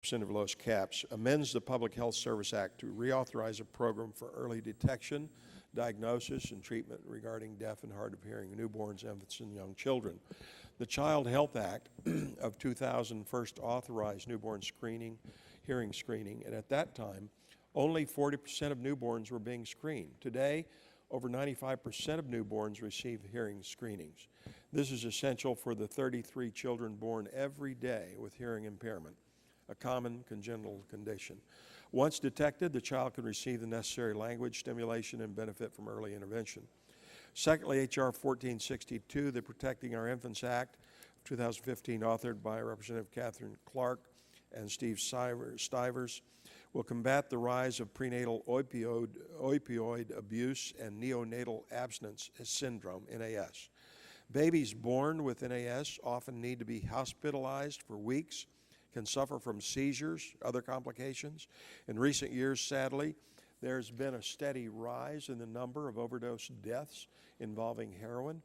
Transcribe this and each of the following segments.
Representative Lois Capps, amends the Public Health Service Act to reauthorize a program for early detection, diagnosis, and treatment regarding deaf and hard of hearing newborns, infants, and young children. The Child Health Act of 2000 first authorized newborn screening, hearing screening, and at that time, only 40% of newborns were being screened. Today, over 95% of newborns receive hearing screenings. This is essential for the 33 children born every day with hearing impairment, a common congenital condition. Once detected, the child can receive the necessary language stimulation and benefit from early intervention. Secondly, H.R. 1462, the Protecting Our Infants Act of 2015, authored by Representative Catherine Clark and Steve Stivers, will combat the rise of prenatal opioid abuse and neonatal abstinence syndrome, NAS. Babies born with NAS often need to be hospitalized for weeks, can suffer from seizures, other complications. In recent years, sadly, there's been a steady rise in the number of overdose deaths involving heroin.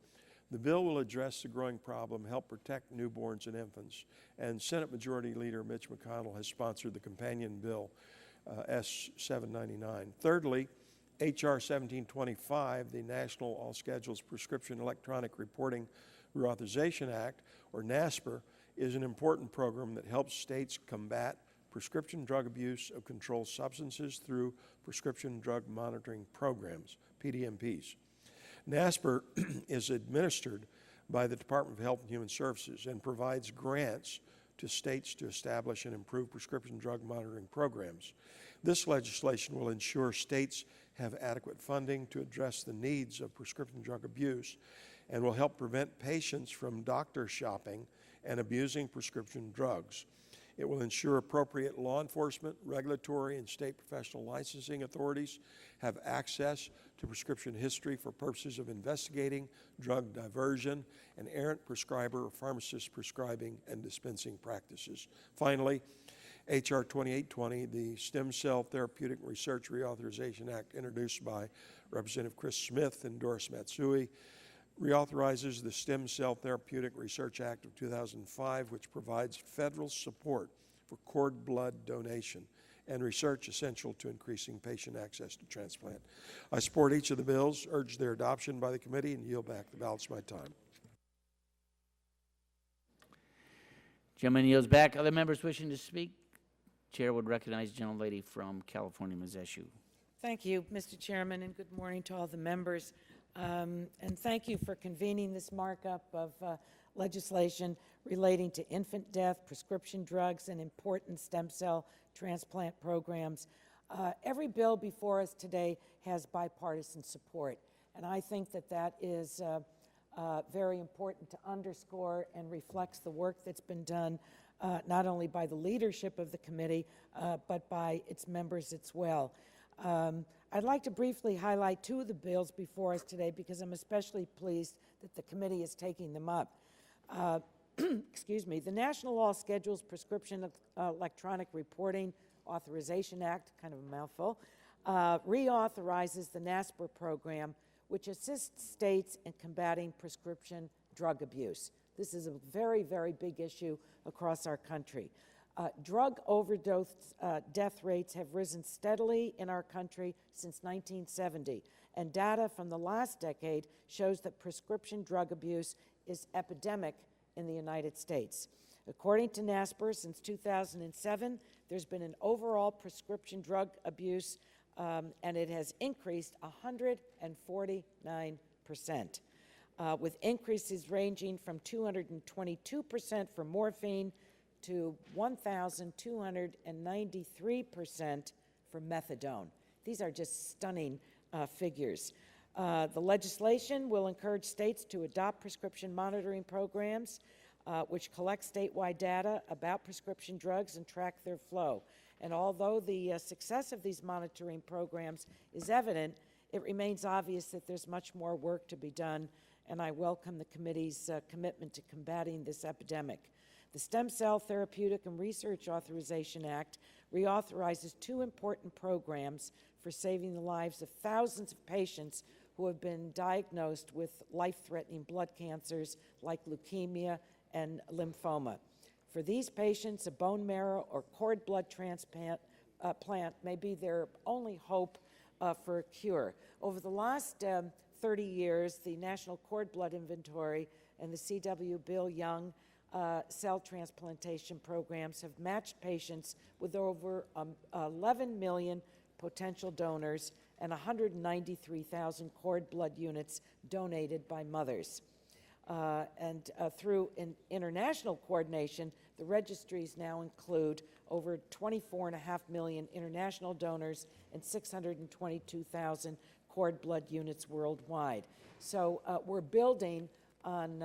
The bill will address the growing problem, help protect newborns and infants, and Senate Majority Leader Mitch McConnell has sponsored the companion bill, S-799. Thirdly, H.R. 1725, the National All Schedules Prescription Electronic Reporting Reauthorization Act, or NASPR, is an important program that helps states combat prescription drug abuse of controlled substances through prescription drug monitoring programs, PDMPs. NASPR is administered by the Department of Health and Human Services and provides grants to states to establish and improve prescription drug monitoring programs. This legislation will ensure states have adequate funding to address the needs of prescription drug abuse and will help prevent patients from doctor shopping and abusing prescription drugs. It will ensure appropriate law enforcement, regulatory, and state professional licensing authorities have access to prescription history for purposes of investigating drug diversion and errant prescriber or pharmacist prescribing and dispensing practices. Finally, H.R. 2820, the Stem Cell Therapeutic Research Reauthorization Act, introduced by Representative Chris Smith and Doris Matsui, reauthorizes the Stem Cell Therapeutic Research Act of 2005, which provides federal support for cord blood donation and research essential to increasing patient access to transplant. I support each of the bills, urge their adoption by the committee, and yield back the balance of my time. Gentleman yields back. Other members wishing to speak? Chair would recognize the gentlelady from California, Ms. Eshoo. Thank you, Mr. Chairman, and good morning to all the members. And thank you for convening this markup of legislation relating to infant death, prescription drugs, and important stem cell transplant programs. Every bill before us today has bipartisan support, and I think that that is very important to underscore and reflects the work that's been done not only by the leadership of the committee, but by its members as well. I'd like to briefly highlight two of the bills before us today because I'm especially pleased that the committee is taking them up. Excuse me, the National All Schedules Prescription Electronic Reporting Authorization Act, kind of a mouthful, reauthorizes the NASPR program, which assists states in combating prescription drug abuse. This is a very, very big issue across our country. Drug overdose death rates have risen steadily in our country since 1970, and data from the last decade shows that prescription drug abuse is epidemic in the United States. According to NASPR, since 2007, there's been an overall prescription drug abuse, and it has increased 149%, with increases ranging from 222% for morphine to 1,293% for methadone. These are just stunning figures. The legislation will encourage states to adopt prescription monitoring programs which collect statewide data about prescription drugs and track their flow. And although the success of these monitoring programs is evident, it remains obvious that there's much more work to be done, and I welcome the committee's commitment to combating this epidemic. The Stem Cell Therapeutic and Research Authorization Act reauthorizes two important programs for saving the lives of thousands of patients who have been diagnosed with life-threatening blood cancers like leukemia and lymphoma. For these patients, a bone marrow or cord blood transplant plant may be their only hope for a cure. Over the last 30 years, the National Cord Blood Inventory and the C.W. Bill Young cell transplantation programs have matched patients with over 11 million potential donors and 193,000 cord blood units donated by mothers. Through international coordination, the registries now include over 24.5 million international donors and 622,000 cord blood units worldwide. So we're building on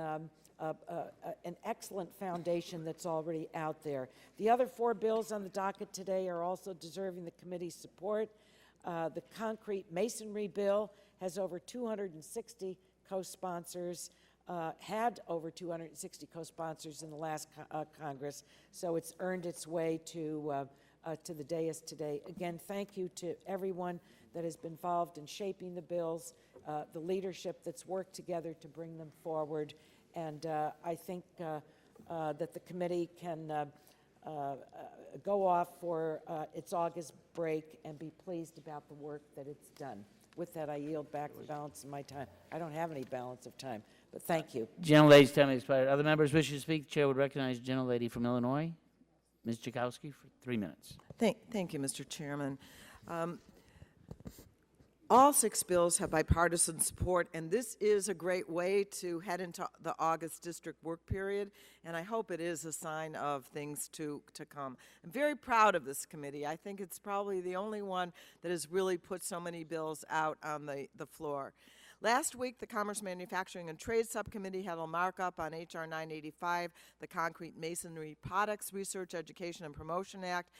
an excellent foundation that's already out there. The other 4 bills on the docket today are also deserving the committee's support. The concrete masonry bill has over 260 co-sponsors, had over 260 co-sponsors in the last Congress, so it's earned its way to the dais today. Again, thank you to everyone that has been involved in shaping the bills, the leadership that's worked together to bring them forward, and I think that the committee can go off for its August break and be pleased about the work that it's done. With that, I yield back the balance of my time. I don't have any balance of time, but thank you. Gentlelady's time expired. Other members wishing to speak? The chair would recognize the gentlelady from Illinois, Ms. Jakowski, for 3 minutes. Thank you, Mr. Chairman. All 6 bills have bipartisan support, and this is a great way to head into the August district work period, and I hope it is a sign of things to come. I'm very proud of this committee. I think it's probably the only one that has really put so many bills out on the floor. Last week, the Commerce, Manufacturing, and Trade Subcommittee had a markup on H.R. 985, the Concrete Masonry Products Research, Education, and Promotion Act.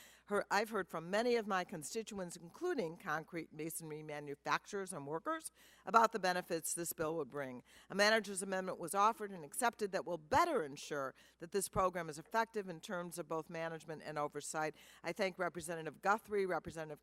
I've heard from many of my constituents, including concrete masonry manufacturers and workers, about the benefits this bill would bring. A manager's amendment was offered and accepted that will better ensure that this program is effective in terms of both management and oversight. I thank Representative Guthrie, Representative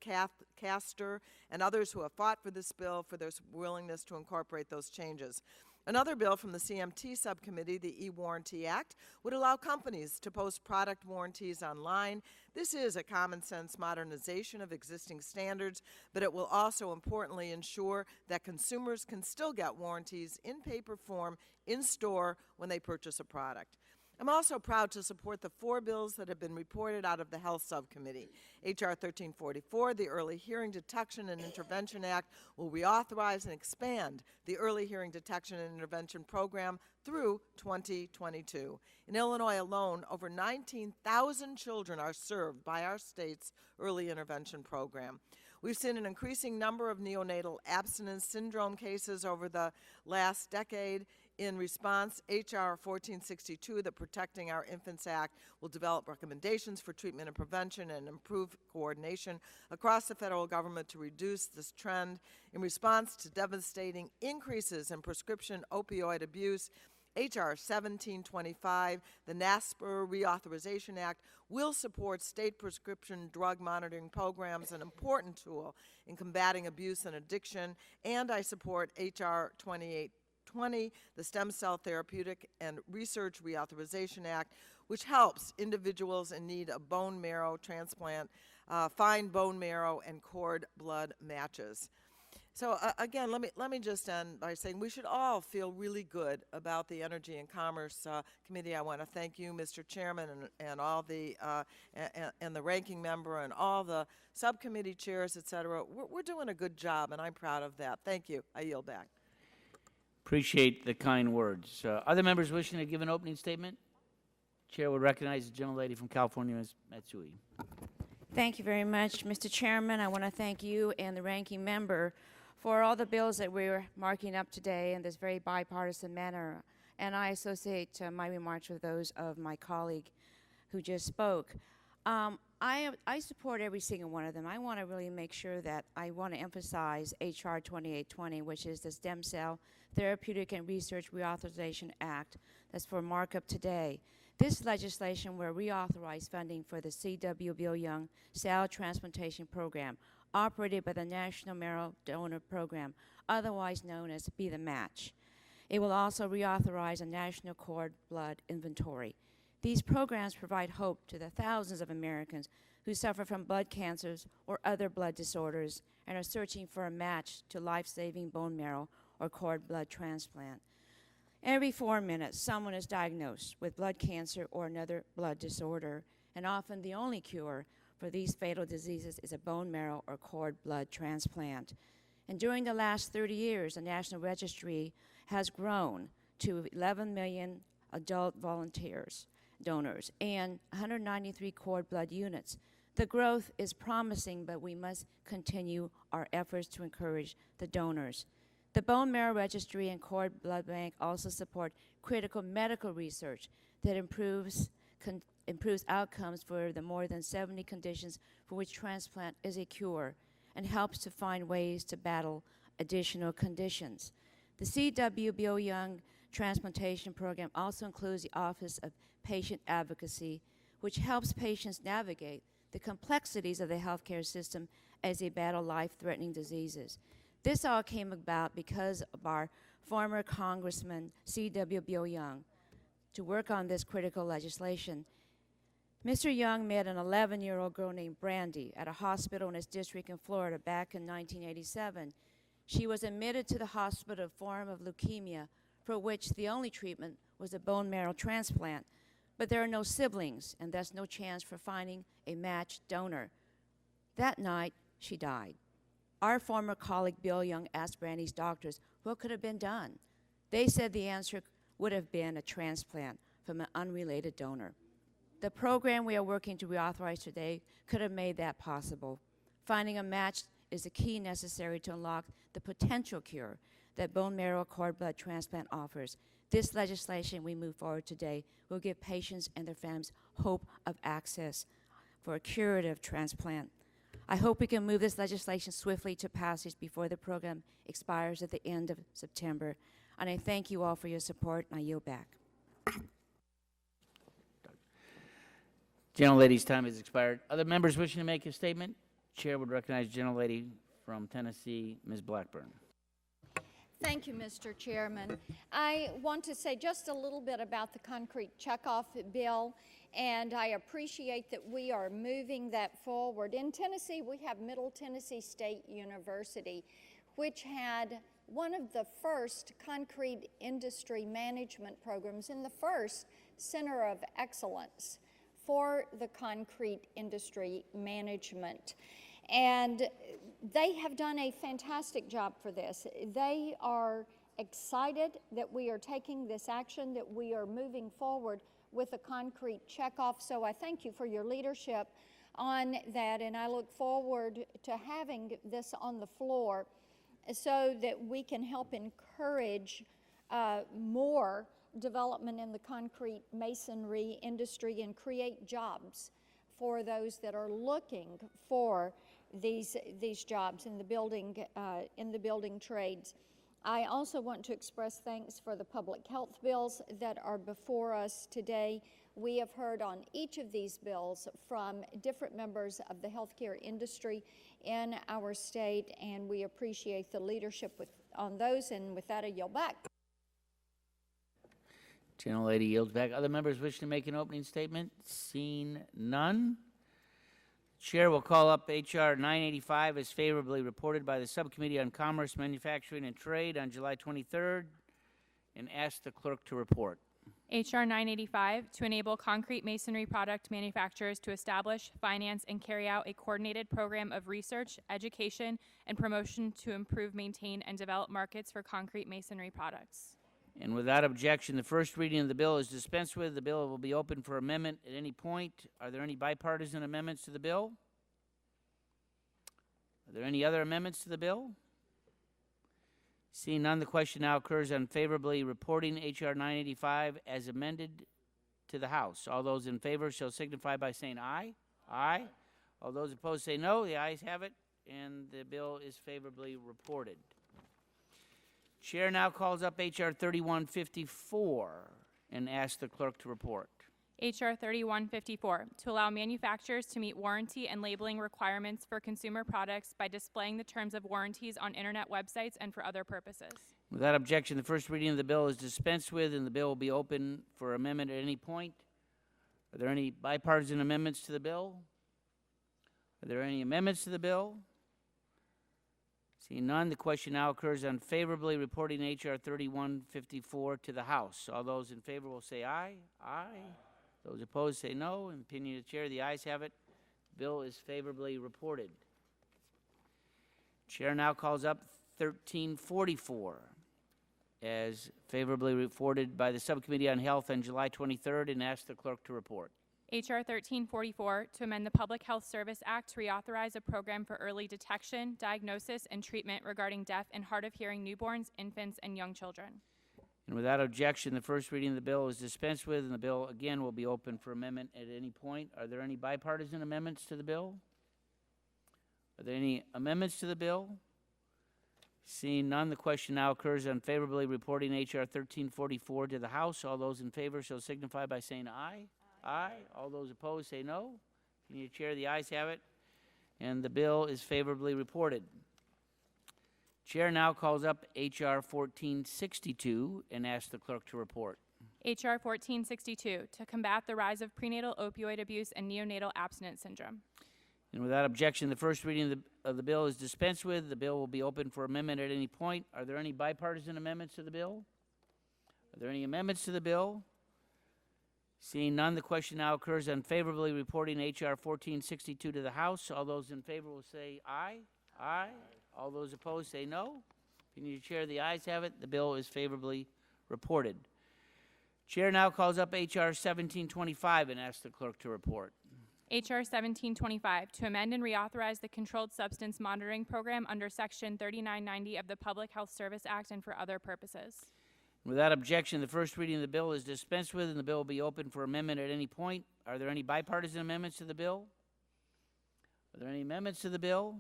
Castor, and others who have fought for this bill for their willingness to incorporate those changes. Another bill from the Cmte subcommittee, the E-Warranty Act, would allow companies to post product warranties online. This is a common-sense modernization of existing standards, but it will also importantly ensure that consumers can still get warranties in paper form in store when they purchase a product. I'm also proud to support the 4 bills that have been reported out of the Health Subcommittee. H.R. 1344, the Early Hearing Detection and Intervention Act, will reauthorize and expand the Early Hearing Detection and Intervention Program through 2022. In Illinois alone, over 19,000 children are served by our state's Early Intervention Program. We've seen an increasing number of neonatal abstinence syndrome cases over the last decade. In response, H.R. 1462, the Protecting Our Infants Act, will develop recommendations for treatment and prevention and improve coordination across the federal government to reduce this trend. In response to devastating increases in prescription opioid abuse, H.R. 1725, the NASPR Reauthorization Act, will support state prescription drug monitoring programs, an important tool in combating abuse and addiction, and I support H.R. 2820, the Stem Cell Therapeutic and Research Reauthorization Act, which helps individuals in need of bone marrow transplant find bone marrow and cord blood matches. So again, let me just end by saying we should all feel really good about the Energy and Commerce Committee. I want to thank you, Mr. Chairman, and all the and the ranking member and all the subcommittee chairs, et cetera. We're doing a good job, and I'm proud of that. Thank you. I yield back. Appreciate the kind words. Other members wishing to give an opening statement? Chair will recognize the gentlelady from California, Ms. Matsui. Thank you very much, Mr. Chairman. I want to thank you and the ranking member for all the bills that we're marking up today in this very bipartisan manner. And I associate my remarks with those of my colleague who just spoke. I support every single one of them. I want to really make sure that I want to emphasize H.R. 2820, which is the Stem Cell Therapeutic and Research Reauthorization Act that's for markup today. This legislation will reauthorize funding for the C.W. Bill Young Cell Transplantation Program, operated by the National Marrow Donor Program, otherwise known as Be the Match. It will also reauthorize a national cord blood inventory. These programs provide hope to the thousands of Americans who suffer from blood cancers or other blood disorders and are searching for a match to life-saving bone marrow or cord blood transplant. Every 4 minutes, someone is diagnosed with blood cancer or another blood disorder, and often the only cure for these fatal diseases is a bone marrow or cord blood transplant. And during the last 30 years, the National Registry has grown to 11 million adult volunteers, donors, and 193 cord blood units. The growth is promising, but we must continue our efforts to encourage the donors. The Bone Marrow Registry and Cord Blood Bank also support critical medical research that improves outcomes for the more than 70 conditions for which transplant is a cure and helps to find ways to battle additional conditions. The C.W. Bill Young Transplantation Program also includes the Office of Patient Advocacy, which helps patients navigate the complexities of the healthcare system as they battle life-threatening diseases. This all came about because of our former Congressman C.W. Bill Young to work on this critical legislation. Mr. Young met an 11-year-old girl named Brandy at a hospital in his district in Florida back in 1987. She was admitted to the hospital with a form of leukemia for which the only treatment was a bone marrow transplant. But there are no siblings, and thus no chance for finding a matched donor. That night, she died. Our former colleague Bill Young asked Brandy's doctors what could have been done. They said the answer would have been a transplant from an unrelated donor. The program we are working to reauthorize today could have made that possible. Finding a match is the key necessary to unlock the potential cure that bone marrow cord blood transplant offers. This legislation we move forward today will give patients and their families hope of access for a curative transplant. I hope we can move this legislation swiftly to passage before the program expires at the end of September. And I thank you all for your support, and I yield back. Gentlelady's time has expired. Other members wishing to make a statement? Chair would recognize Gentlelady from Tennessee, Ms. Blackburn. Thank you, Mr. Chairman. I want to say just a little bit about the concrete checkoff bill, and I appreciate that we are moving that forward. In Tennessee, we have Middle Tennessee State University, which had one of the first concrete industry management programs and the first center of excellence for the concrete industry management. And they have done a fantastic job for this. They are excited that we are taking this action, that we are moving forward with a concrete checkoff. So I thank you for your leadership on that, and I look forward to having this on the floor so that we can help encourage more development in the concrete masonry industry and create jobs for those that are looking for these jobs in the building trades. I also want to express thanks for the public health bills that are before us today. We have heard on each of these bills from different members of the healthcare industry in our state, and we appreciate the leadership on those. And with that, I yield back. Gentlelady yields back. Other members wishing to make an opening statement? Seen none. Chair will call up H.R. 985 as favorably reported by the Subcommittee on Commerce, Manufacturing, and Trade on July 23rd and ask the clerk to report. H.R. 985 to enable concrete masonry product manufacturers to establish, finance, and carry out a coordinated program of research, education, and promotion to improve, maintain, and develop markets for concrete masonry products. And without objection, the first reading of the bill is dispensed with. The bill will be open for amendment at any point. Are there any bipartisan amendments to the bill? Are there any other amendments to the bill? Seeing none, the question now occurs on favorably reporting H.R. 985 as amended to the House. All those in favor shall signify by saying aye. Aye. All those opposed say no. The ayes have it, and the bill is favorably reported. Chair now calls up H.R. 3154 and asks the clerk to report. H.R. 3154 to allow manufacturers to meet warranty and labeling requirements for consumer products by displaying the terms of warranties on internet websites and for other purposes. Without objection, the first reading of the bill is dispensed with, and the bill will be open for amendment at any point. Are there any bipartisan amendments to the bill? Are there any amendments to the bill? Seeing none, the question now occurs on favorably reporting H.R. 3154 to the House. All those in favor will say aye. Aye. Those opposed say no. In opinion of the chair, the ayes have it. The bill is favorably reported. Chair now calls up 1344 as favorably reported by the Subcommittee on Health on July 23rd and asks the clerk to report. H.R. 1344 to amend the Public Health Service Act to reauthorize a program for early detection, diagnosis, and treatment regarding deaf and hard of hearing newborns, infants, and young children. And without objection, the first reading of the bill is dispensed with, and the bill again will be open for amendment at any point. Are there any bipartisan amendments to the bill? Are there any amendments to the bill? Seeing none, the question now occurs on favorably reporting H.R. 1344 to the House. All those in favor shall signify by saying aye. Aye. All those opposed say no. Can you chair? The ayes have it, and the bill is favorably reported. Chair now calls up H.R. 1462 and asks the clerk to report. H.R. 1462 to combat the rise of prenatal opioid abuse and neonatal abstinence syndrome. And without objection, the first reading of the bill is dispensed with. The bill will be open for amendment at any point. Are there any bipartisan amendments to the bill? Are there any amendments to the bill? Seeing none, the question now occurs on favorably reporting H.R. 1462 to the House. All those in favor will say aye. Aye. All those opposed say no. Opinion of the chair, the ayes have it. The bill is favorably reported. Chair now calls up H.R. 1725 and asks the clerk to report. H.R. 1725 to amend and reauthorize the Controlled Substance Monitoring Program under Section 3990 of the Public Health Service Act and for other purposes. Without objection, the first reading of the bill is dispensed with, and the bill will be open for amendment at any point. Are there any bipartisan amendments to the bill? Are there any amendments to the bill?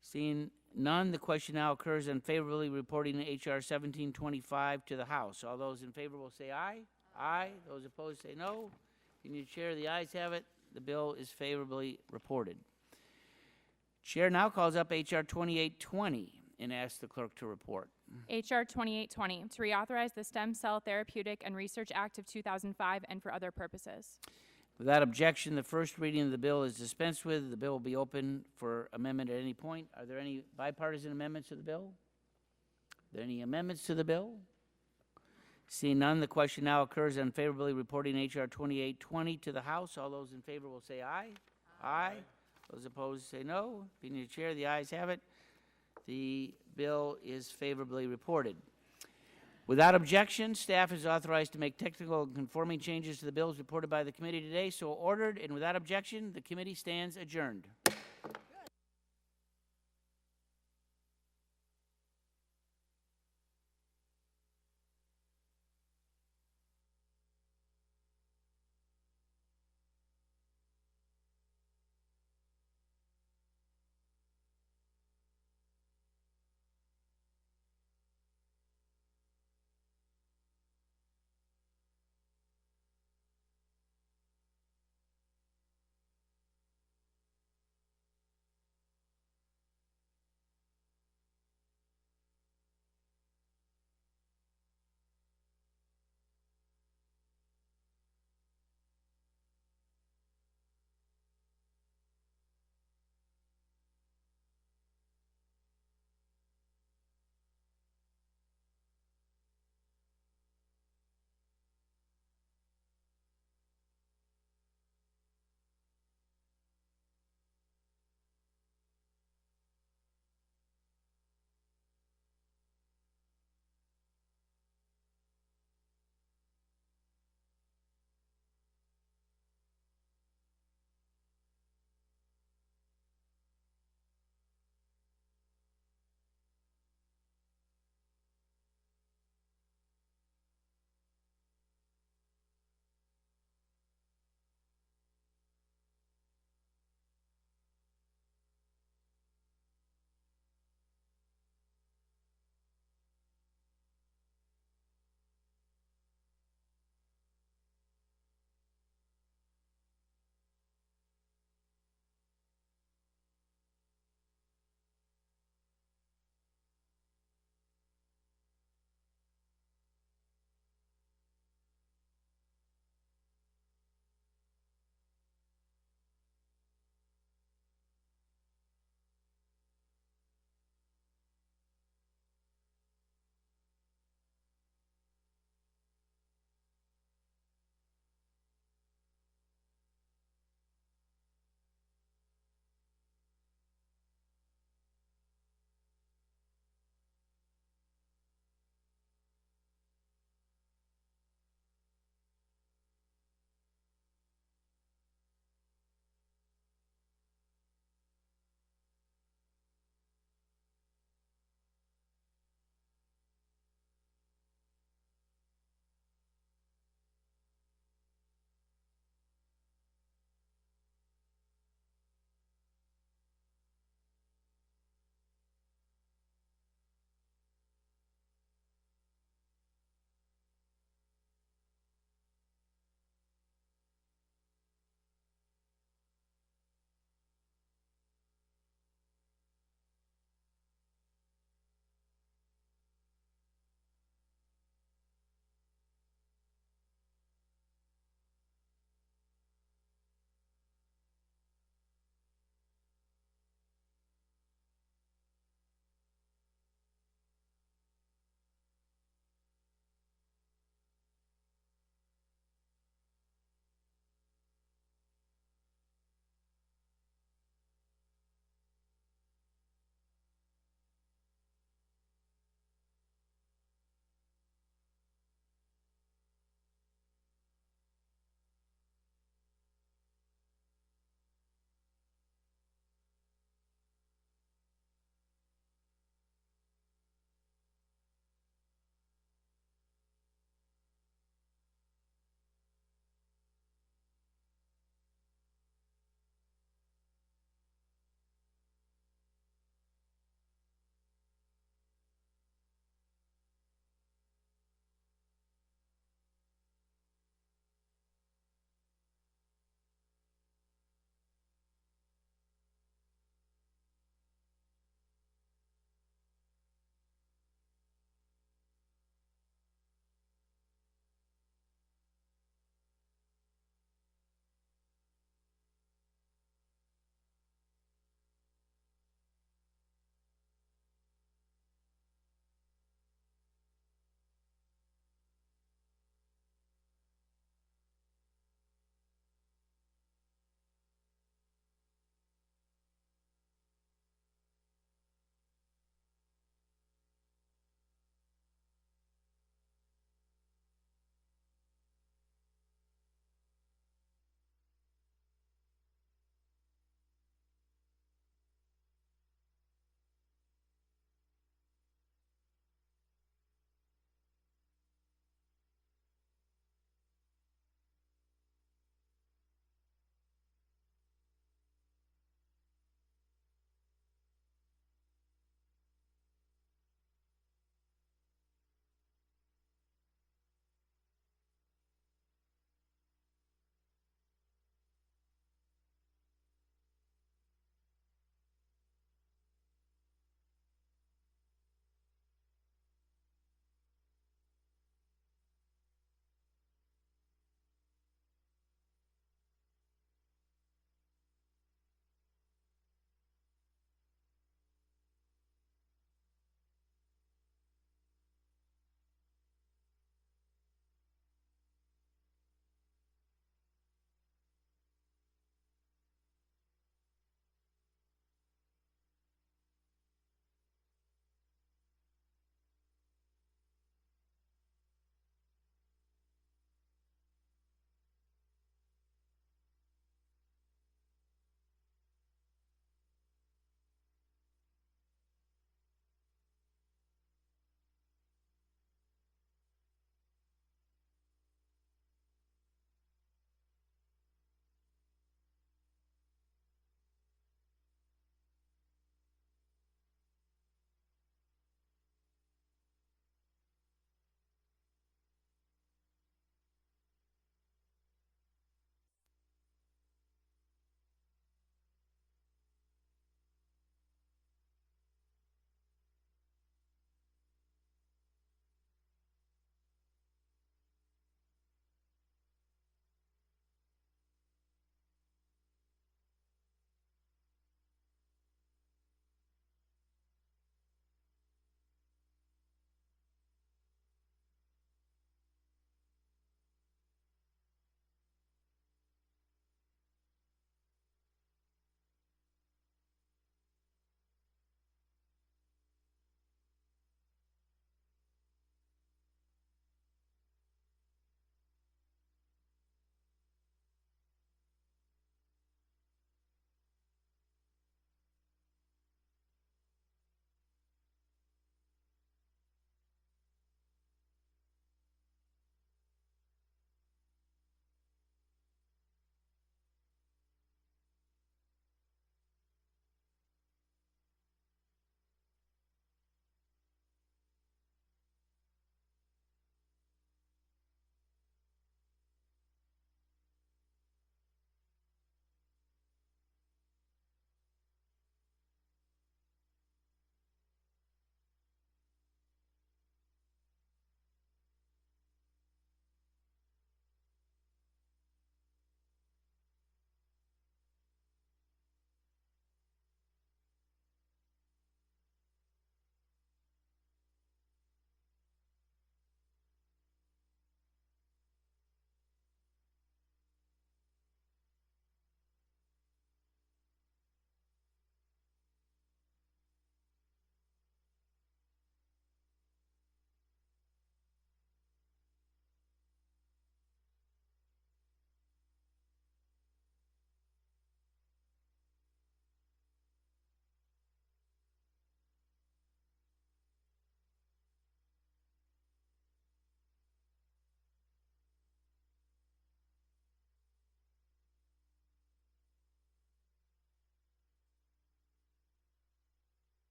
Seeing none, the question now occurs on favorably reporting H.R. 1725 to the House. All those in favor will say aye. Aye. Those opposed say no. Can you chair? The ayes have it. The bill is favorably reported. Chair now calls up H.R. 2820 and asks the clerk to report. H.R. 2820 to reauthorize the Stem Cell Therapeutic and Research Act of 2005 and for other purposes. Without objection, the first reading of the bill is dispensed with. The bill will be open for amendment at any point. Are there any bipartisan amendments to the bill? Are there any amendments to the bill? Seeing none, the question now occurs on favorably reporting H.R. 2820 to the House. All those in favor will say aye. Aye. Those opposed say no. Opinion of the chair, the ayes have it. The bill is favorably reported. Without objection, staff is authorized to make technical and conforming changes to the bills reported by the committee today. So ordered, and without objection, the committee stands adjourned.